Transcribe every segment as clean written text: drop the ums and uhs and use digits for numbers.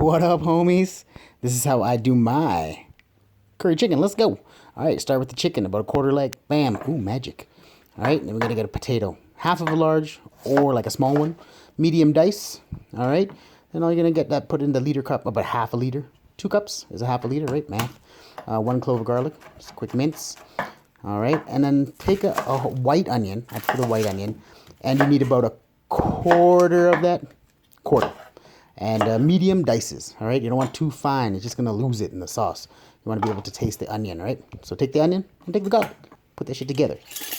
What up, homies? This is how I do my curry chicken. Let's go. All right, start with the chicken, about a quarter leg. Bam. Ooh, magic. All right, then we're going to get a potato. Half of a large or like a small one. Medium dice. All right. Then all you're going to get that put in the liter cup, about half a liter. 2 cups is a half a liter, right? Math. 1 clove of garlic. Just a quick mince. All right. And then take a white onion. I put a white onion. And you need about a quarter of that. Quarter. And medium dices, all right? You don't want too fine. It's just going to lose it in the sauce. You want to be able to taste the onion, right? So take the onion and take the garlic. Put that shit together.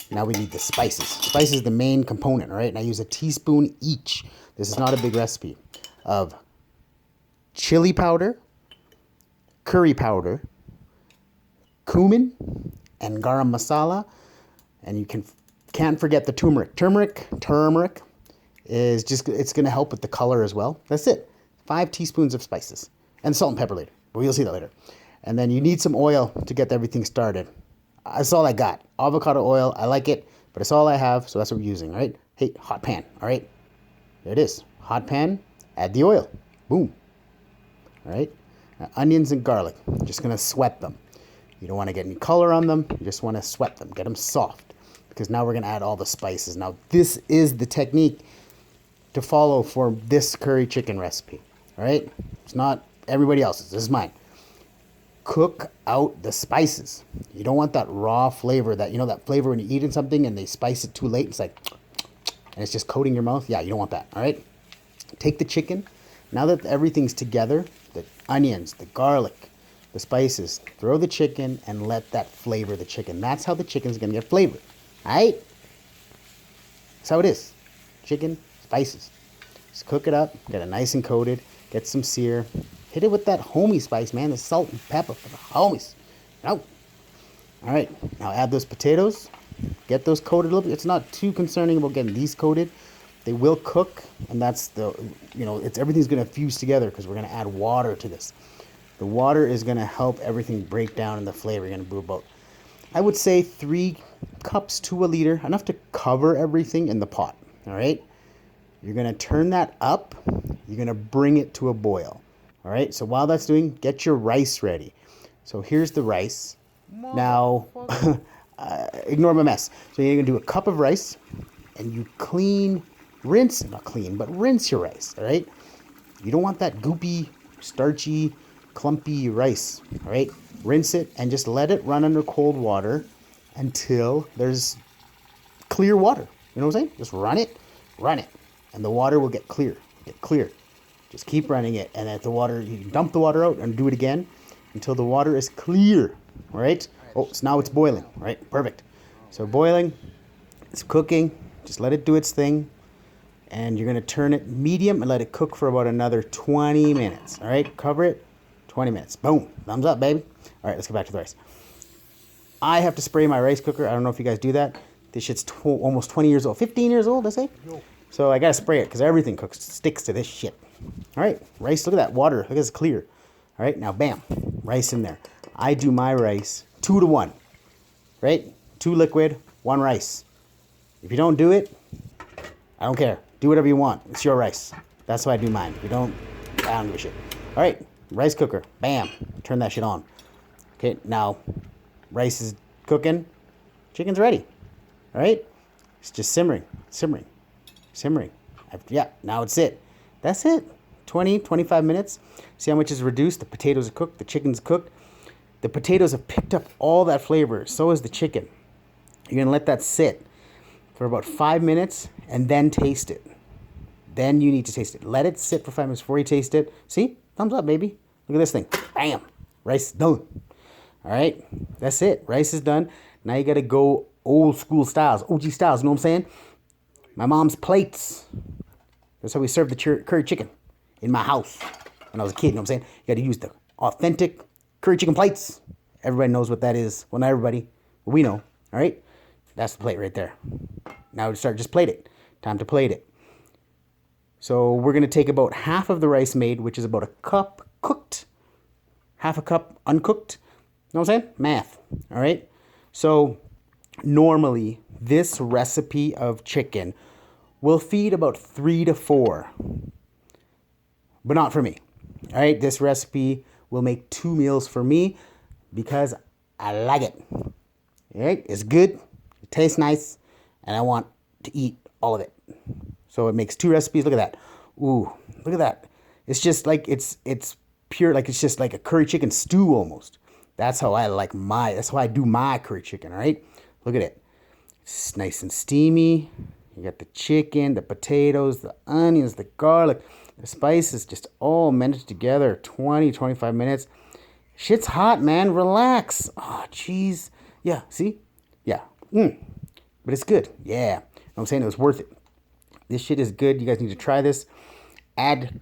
Now we need the spices. Spices is the main component, all right? And I use a teaspoon each. This is not a big recipe. Of chili powder, curry powder, cumin, and garam masala. And you can't forget the turmeric. Turmeric is just, it's going to help with the color as well. That's it. 5 teaspoons of spices. And salt and pepper later. But we'll see that later. And then you need some oil to get everything started. That's all I got. Avocado oil. I like it, but it's all I have, so that's what we're using, all right? Hey, hot pan, all right? There it is. Hot pan. Add the oil. Boom. All right? Now, onions and garlic. Just going to sweat them. You don't want to get any color on them. You just want to sweat them. Get them soft. Because now we're going to add all the spices. Now, this is the technique to follow for this curry chicken recipe, all right? It's not everybody else's. This is mine. Cook out the spices. You don't want that raw flavor, that, you know, that flavor when you're eating something and they spice it too late. It's like, and it's just coating your mouth. Yeah, you don't want that, all right? Take the chicken. Now that everything's together, the onions, the garlic, the spices, throw the chicken and let that flavor the chicken. That's how the chicken's going to get flavored, all right? That's how it is. Chicken, spices. Just cook it up, get it nice and coated, get some sear. Hit it with that homie spice, man, the salt and pepper for the homies. No. All right, now add those potatoes. Get those coated a little bit. It's not too concerning about getting these coated. They will cook, and that's the, you know, it's everything's going to fuse together because we're going to add water to this. The water is going to help everything break down in the flavor. You're going to do about, I would say, 3 cups to a liter, enough to cover everything in the pot, all right? You're going to turn that up. You're going to bring it to a boil. All right. So while that's doing, get your rice ready. So here's the rice. Now, ignore my mess. So you're going to do a cup of rice and you rinse your rice. All right. You don't want that goopy, starchy, clumpy rice. All right. Rinse it and just let it run under cold water until there's clear water. You know what I'm saying? Just run it. And the water will get clear. Just keep running it. And at the water, you dump the water out and do it again until the water is clear. All right? Oh, so now it's boiling. All right? Perfect. So boiling, it's cooking. Just let it do its thing. And you're going to turn it medium and let it cook for about another 20 minutes. All right? Cover it. 20 minutes. Boom. Thumbs up, baby. All right, let's get back to the rice. I have to spray my rice cooker. I don't know if you guys do that. This shit's almost 20 years old. 15 years old, I say? So I got to spray it because everything sticks to this shit. All right, rice, look at that water. Look, it's clear. All right, now bam, rice in there. I do my rice 2 to 1, right? 2 liquid, 1 rice. If you don't do it, I don't care. Do whatever you want. It's your rice. That's how I do mine. If you don't, I don't give a shit. All right, rice cooker, bam, turn that shit on. Okay, now rice is cooking. Chicken's ready. All right, it's just simmering. Yeah, now it's it. That's it. 20, 25 minutes. See how much is reduced? The potatoes are cooked. The chicken's cooked. The potatoes have picked up all that flavor. So is the chicken. You're going to let that sit for about 5 minutes and then taste it. Then you need to taste it. Let it sit for 5 minutes before you taste it. See? Thumbs up, baby. Look at this thing. Bam. Rice is done. All right. That's it. Rice is done. Now you got to go old school styles. OG styles. You know what I'm saying? My mom's plates. That's how we served the curry chicken in my house when I was a kid. You know what I'm saying? You got to use the authentic curry chicken plates. Everybody knows what that is. Well, not everybody, but we know. All right? That's the plate right there. Now just plate it. Time to plate it. So we're going to take about half of the rice made, which is about a cup cooked, half a cup uncooked. You know what I'm saying? Math. All right? So normally this recipe of chicken will feed about 3 to 4, but not for me. All right, this recipe will make 2 meals for me because I like it. All right, it's good, it tastes nice, and I want to eat all of it. So it makes 2 recipes. Look at that. Ooh, look at that. It's just like it's pure, like it's just like a curry chicken stew almost. That's how that's how I do my curry chicken, all right? Look at it. It's nice and steamy. You got the chicken, the potatoes, the onions, the garlic, the spices, just all melted together. 20-25 minutes. Shit's hot, man. Relax. Oh, jeez. Yeah, see? Yeah. But it's good. Yeah. I'm saying it was worth it. This shit is good. You guys need to try this. Add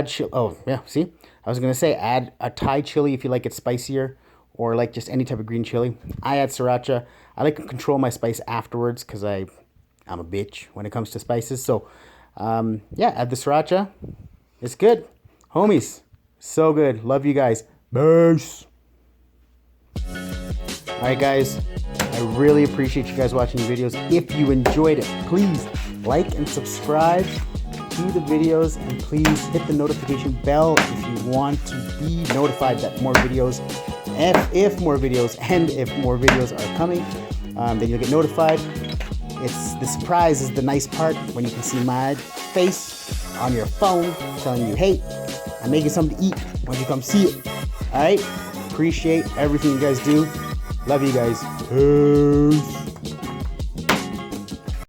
chili. Oh, yeah, see? I was going to say add a Thai chili if you like it spicier, or like just any type of green chili. I add sriracha. I like to control my spice afterwards because I'm a bitch when it comes to spices. So, yeah, add the sriracha. It's good. Homies, so good. Love you guys. Peace. All right, guys. I really appreciate you guys watching the videos. If you enjoyed it, please like and subscribe to the videos, and please hit the notification bell if you want to be notified that more videos, if more videos are coming, then you'll get notified. It's the surprise is the nice part when you can see my face on your phone telling you, hey, I'm making something to eat. Why don't you come see it? All right. Appreciate everything you guys do. Love you guys. Peace.